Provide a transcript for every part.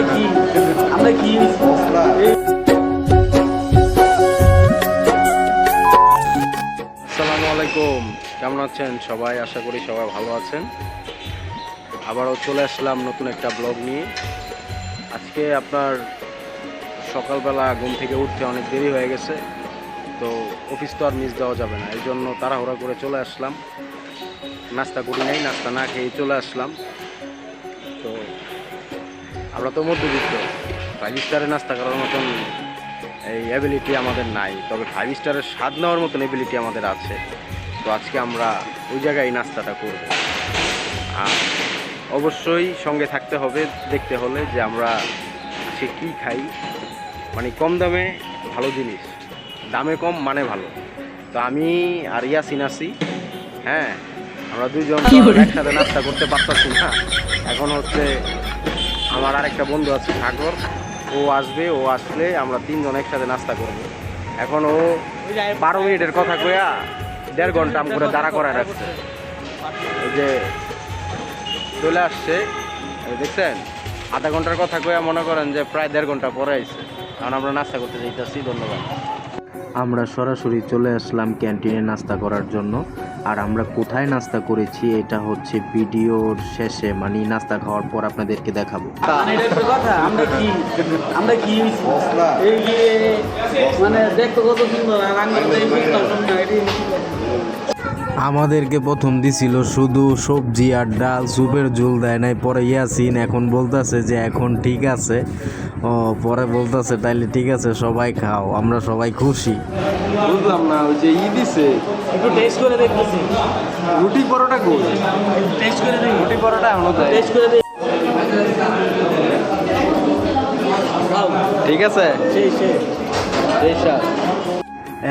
আসসালামু আলাইকুম, কেমন আছেন সবাই? আশা করি সবাই ভালো আছেন। আবারও চলে আসলাম নতুন একটা ব্লগ নিয়ে। আজকে আপনার সকালবেলা ঘুম থেকে উঠতে অনেক দেরি হয়ে গেছে, তো অফিস তো আর মিস দেওয়া যাবে না, এই জন্য তাড়াহুড়া করে চলে আসলাম। নাস্তা করি নাই, নাস্তা না খেয়ে চলে আসলাম। তো আমরা তো মধ্যবিত্ত, 5 স্টারে নাস্তা করার মতন এই অ্যাবিলিটি আমাদের নাই, তবে 5 স্টারের স্বাদ নেওয়ার মতন অ্যাবিলিটি আমাদের আছে। তো আজকে আমরা ওই জায়গায় নাস্তাটা করব। আর অবশ্যই সঙ্গে থাকতে হবে, দেখতে হলে যে আমরা সে কী খাই। মানে কম দামে ভালো জিনিস, দামে কম মানে ভালো। তো আমি আর ইয়াসিন আছি, হ্যাঁ, আমরা দুইজন একসাথে নাস্তা করতে পারতাছি না। এখন হচ্ছে আমার আরেকটা বন্ধু আছে সাগর, ও আসবে, ও আসলে আমরা 3 জন একসাথে নাস্তা করব। এখন ও 12 মিনিটের কথা কইয়া 1.5 ঘন্টা করে দাঁড়া করায় রাখছে। এই যে চলে আসছে, দেখছেন, আধা ঘন্টার কথা কইয়া মনে করেন যে প্রায় 1.5 ঘন্টা পরে আইছে। কারণ আমরা নাস্তা করতে যাইতেছি। ধন্যবাদ। আমরা সরাসরি চলে আসলাম ক্যান্টিনে নাস্তা করার জন্য। আর আমরা কোথায় নাস্তা করেছি এটা হচ্ছে ভিডিওর শেষে, মানে নাস্তা খাওয়ার পর আপনাদেরকে দেখাবো। আমাদেরকে প্রথম দিছিল শুধু সবজি আর ডাল, স্যুপের ঝোল দেয় নাই। পরে ইয়াসিন এখন বলতেছে যে এখন ঠিক আছে, ও পরে বলতেছে তাইলে ঠিক আছে সবাই খাও, আমরা সবাই খুশি। বুঝলাম না, ওই যে দিছে একটু টেস্ট করে দেখতেছি। রুটি পরোটা কই? টেস্ট করে দেখি। রুটি পরোটা এখনো দেয়। টেস্ট করে দেখি। ঠিক আছে, সেই স্বাদ।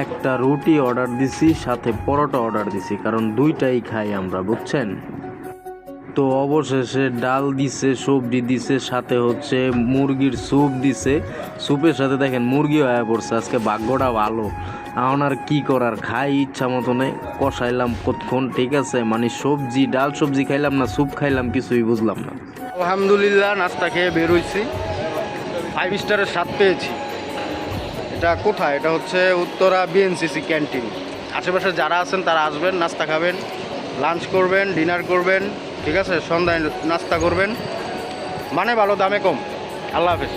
একটা রুটি অর্ডার দিছি, সাথে পরোটা অর্ডার দিছি, কারণ দুইটাই খাই আমরা, বুঝছেন। তো অবশেষে ডাল দিছে, সবজি দিছে, সাথে হচ্ছে মুরগির স্যুপ দিছে। স্যুপের সাথে দেখেন মুরগিও আয়া পড়ছে। আজকে ভাগ্যটা ভালো। এখন আর কি করার, খাই ইচ্ছা মতনে কষাইলাম কতক্ষণ, ঠিক আছে। মানে সবজি ডাল সবজি খাইলাম না, স্যুপ খাইলাম, কিছুই বুঝলাম না। আলহামদুলিল্লাহ, নাস্তা খেয়ে বের হইছি, 5 স্টারের স্বাদ পেয়েছি। এটা কোথায়? এটা হচ্ছে উত্তরা বিএনসিসি ক্যান্টিন। আশেপাশে যারা আছেন তারা আসবেন, নাস্তা খাবেন, লাঞ্চ করবেন, ডিনার করবেন, ঠিক আছে, সন্ধ্যায় নাস্তা করবেন। মানে ভালো, দামে কম। আল্লাহ হাফেজ।